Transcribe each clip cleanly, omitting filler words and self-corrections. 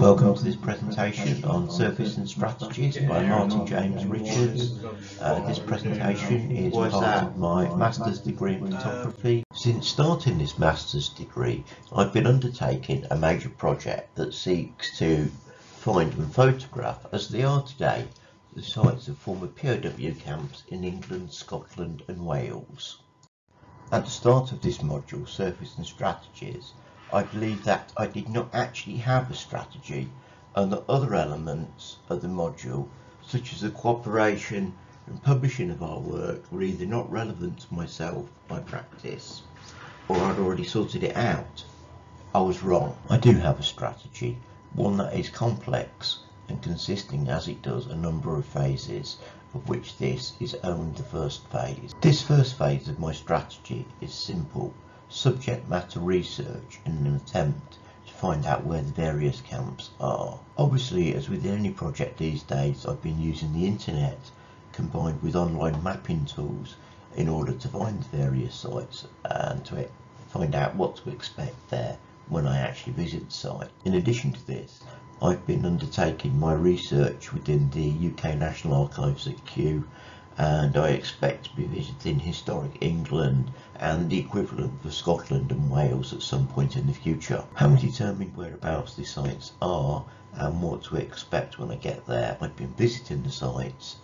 Welcome to this presentation on Surface and Strategies by Martin James Richards. This presentation is part of my master's degree in photography. Since starting this master's degree, I've been undertaking a major project that seeks to find and photograph, as they are today, the sites of former POW camps in England, Scotland and Wales. At the start of this module, Surface and Strategies, I believe that I did not actually have a strategy, and that other elements of the module, such as the cooperation and publishing of our work, were either not relevant to myself, my practice, or I'd already sorted it out. I was wrong. I do have a strategy, one that is complex and consisting as it does a number of phases, of which this is only the first phase. This first phase of my strategy is simple: subject matter research in an attempt to find out where the various camps are. Obviously, as with any project these days, I've been using the internet combined with online mapping tools in order to find the various sites and to find out what to expect there when I actually visit the site. In addition to this, I've been undertaking my research within the UK National Archives at Kew, and I expect to be visiting historic England and the equivalent for Scotland and Wales at some point in the future. Having determined whereabouts the sites are and what to expect when I get there, I've been visiting the sites,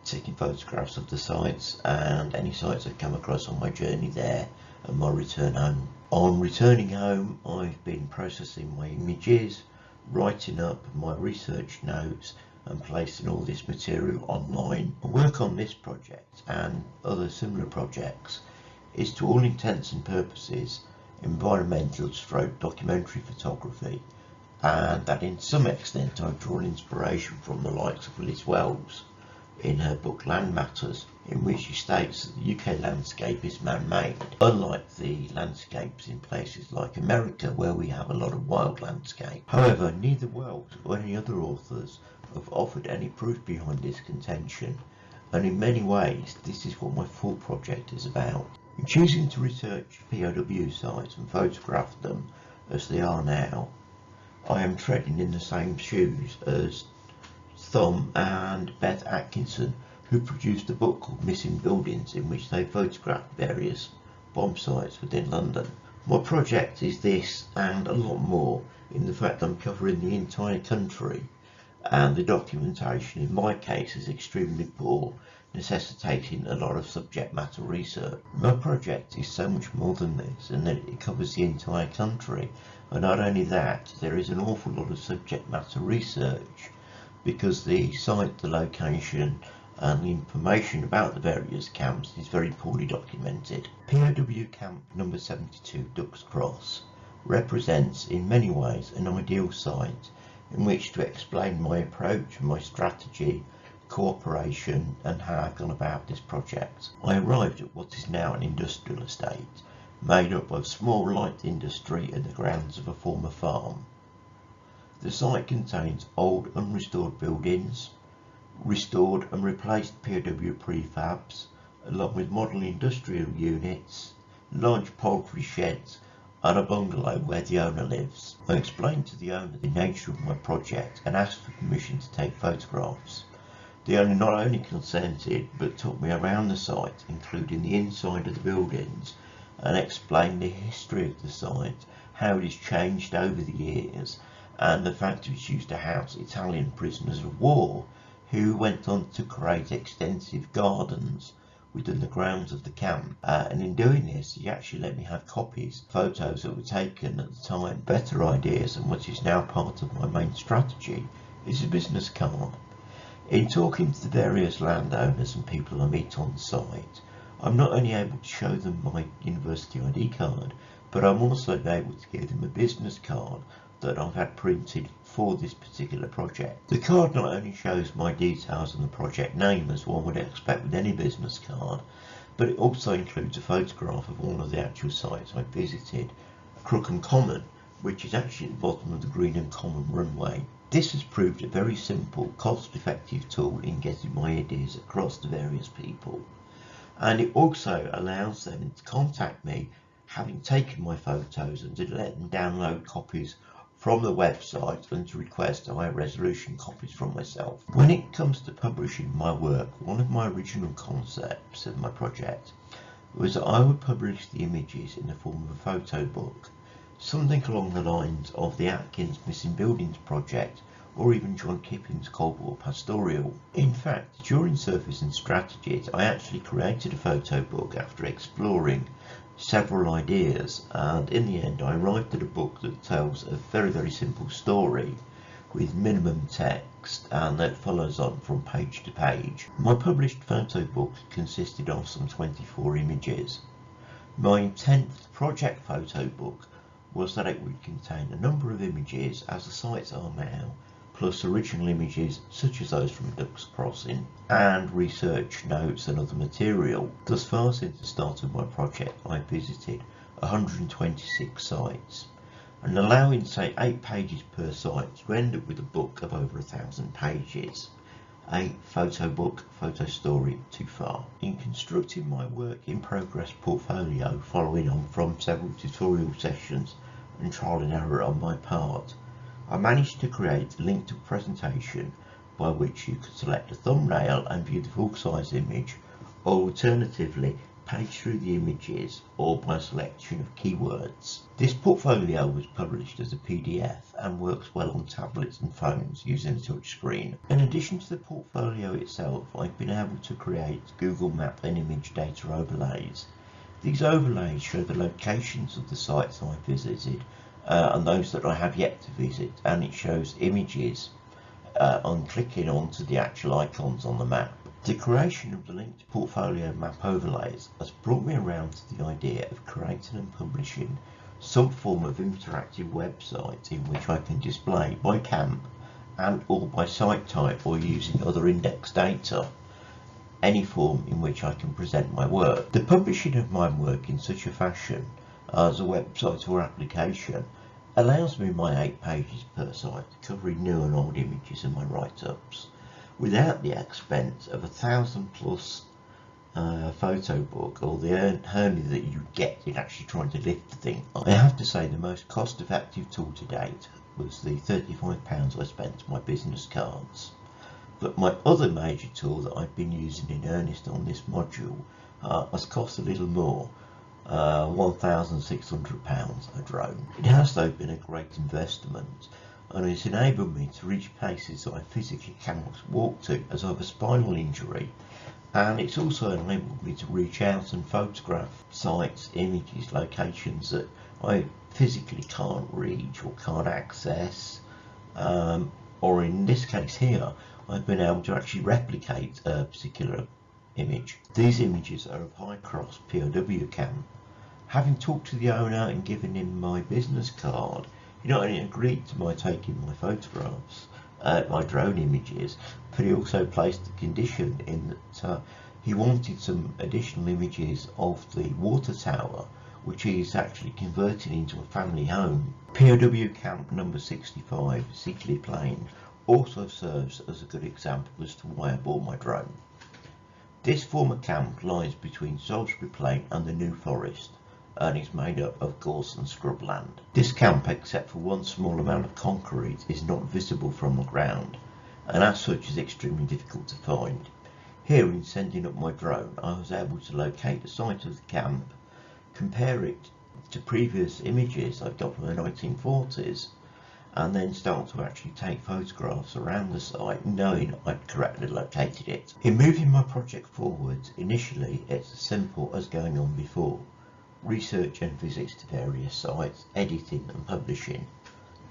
taking photographs of the sites and any sites I've come across on my journey there and my return home. On returning home, I've been processing my images, writing up my research notes and placing all this material online. My work on this project and other similar projects is to all intents and purposes environmental / documentary photography, and that in some extent I've drawn inspiration from the likes of Liz Wells in her book Land Matters, in which she states that the UK landscape is man-made, unlike the landscapes in places like America where we have a lot of wild landscape. However, neither Wells or any other authors have offered any proof behind this contention, and in many ways this is what my full project is about. In choosing to research POW sites and photograph them as they are now, I am treading in the same shoes as Thom and Beth Atkinson, who produced a book called Missing Buildings, in which they photographed various bomb sites within London. My project is this and a lot more, in the fact I'm covering the entire country, and the documentation in my case is extremely poor, necessitating a lot of subject matter research. My project is so much more than this, and that it covers the entire country, and not only that, there is an awful lot of subject matter research, because the site, the location and the information about the various camps is very poorly documented. POW camp number 72, Ducks Cross, represents in many ways an ideal site in which to explain my approach and my strategy, cooperation and how I've gone about this project. I arrived at what is now an industrial estate made up of small light industry in the grounds of a former farm. The site contains old unrestored buildings, restored and replaced POW prefabs, along with model industrial units, large poultry sheds and a bungalow where the owner lives. I explained to the owner the nature of my project and asked for permission to take photographs. The owner not only consented but took me around the site, including the inside of the buildings, and explained the history of the site, how it has changed over the years, and the fact it was used to house Italian prisoners of war who went on to create extensive gardens within the grounds of the camp. And in doing this, he actually let me have copies, photos that were taken at the time. Better ideas, and what is now part of my main strategy, is a business card. In talking to the various landowners and people I meet on site, I'm not only able to show them my university ID card, but I'm also able to give them a business card that I've had printed for this particular project. The card not only shows my details and the project name, as one would expect with any business card, but it also includes a photograph of all of the actual sites I visited. Crookham Common, which is actually at the bottom of the Greenham Common runway. This has proved a very simple, cost-effective tool in getting my ideas across to various people, and it also allows them to contact me having taken my photos and to let them download copies from the website and to request higher resolution copies from myself. When it comes to publishing my work, one of my original concepts of my project was that I would publish the images in the form of a photo book, something along the lines of the Atkins Missing Buildings project or even John Kipling's Cold War Pastoral. In fact, during Surface and Strategies, I actually created a photo book after exploring several ideas, and in the end I arrived at a book that tells a very simple story with minimum text and that follows on from page to page. My published photo book consisted of some 24 images. My intent for the project photo book was that it would contain a number of images as the sites are now, plus original images such as those from Ducks Crossing and research notes and other material. Thus far since the start of my project, I visited 126 sites, and allowing say 8 pages per site, you end up with a book of over 1,000 pages. A photo book, photo story too far. In constructing my work in progress portfolio, following on from several tutorial sessions and trial and error on my part, I managed to create a link to a presentation by which you could select a thumbnail and view the full size image, or alternatively page through the images or by selection of keywords. This portfolio was published as a PDF and works well on tablets and phones using a touchscreen. In addition to the portfolio itself, I've been able to create Google Map and image data overlays. These overlays show the locations of the sites I visited and those that I have yet to visit, and it shows images on clicking onto the actual icons on the map. The creation of the linked portfolio map overlays has brought me around to the idea of creating and publishing some form of interactive website in which I can display by camp and or by site type or using other index data any form in which I can present my work. The publishing of my work in such a fashion as a website or application allows me my 8 pages per site covering new and old images in my write-ups without the expense of 1,000+ photo book or the hernia that you get in actually trying to lift the thing. I have to say the most cost-effective tool to date was the £35 I spent on my business cards. But my other major tool that I've been using in earnest on this module has cost a little more, £1,600 a drone. It has though been a great investment, and it's enabled me to reach places that I physically cannot walk to as I have a spinal injury, and it's also enabled me to reach out and photograph sites, images, locations that I physically can't reach or can't access, or in this case here I've been able to actually replicate a particular image. These images are of High Cross POW camp. Having talked to the owner and given him my business card, he not only agreed to my taking my photographs, my drone images, but he also placed a condition in that he wanted some additional images of the water tower, which he is actually converting into a family home. POW camp number 65, Seatley Plain, also serves as a good example as to why I bought my drone. This former camp lies between Salisbury Plain and the New Forest, and is made up of gorse and scrubland. This camp, except for one small amount of concrete, is not visible from the ground, and as such is extremely difficult to find. Here, in sending up my drone, I was able to locate the site of the camp, compare it to previous images I've got from the 1940s, and then start to actually take photographs around the site, knowing I'd correctly located it. In moving my project forward, initially it's as simple as going on before: research and visits to various sites, editing and publishing.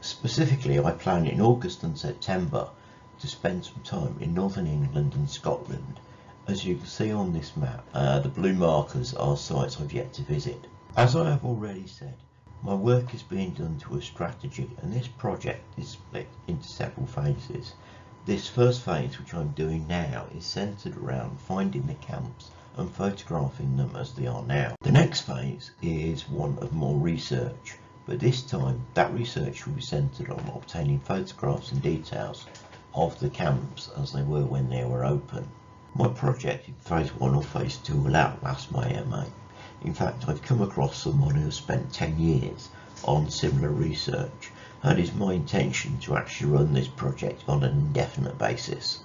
Specifically, I plan in August and September to spend some time in Northern England and Scotland. As you can see on this map, the blue markers are sites I've yet to visit. As I have already said, my work is being done to a strategy, and this project is split into several phases. This first phase, which I'm doing now, is centred around finding the camps and photographing them as they are now. The next phase is one of more research, but this time that research will be centred on obtaining photographs and details of the camps as they were when they were open. My project in phase 1 or phase 2 will outlast my MA. In fact, I've come across someone who has spent 10 years on similar research, and it's my intention to actually run this project on an indefinite basis.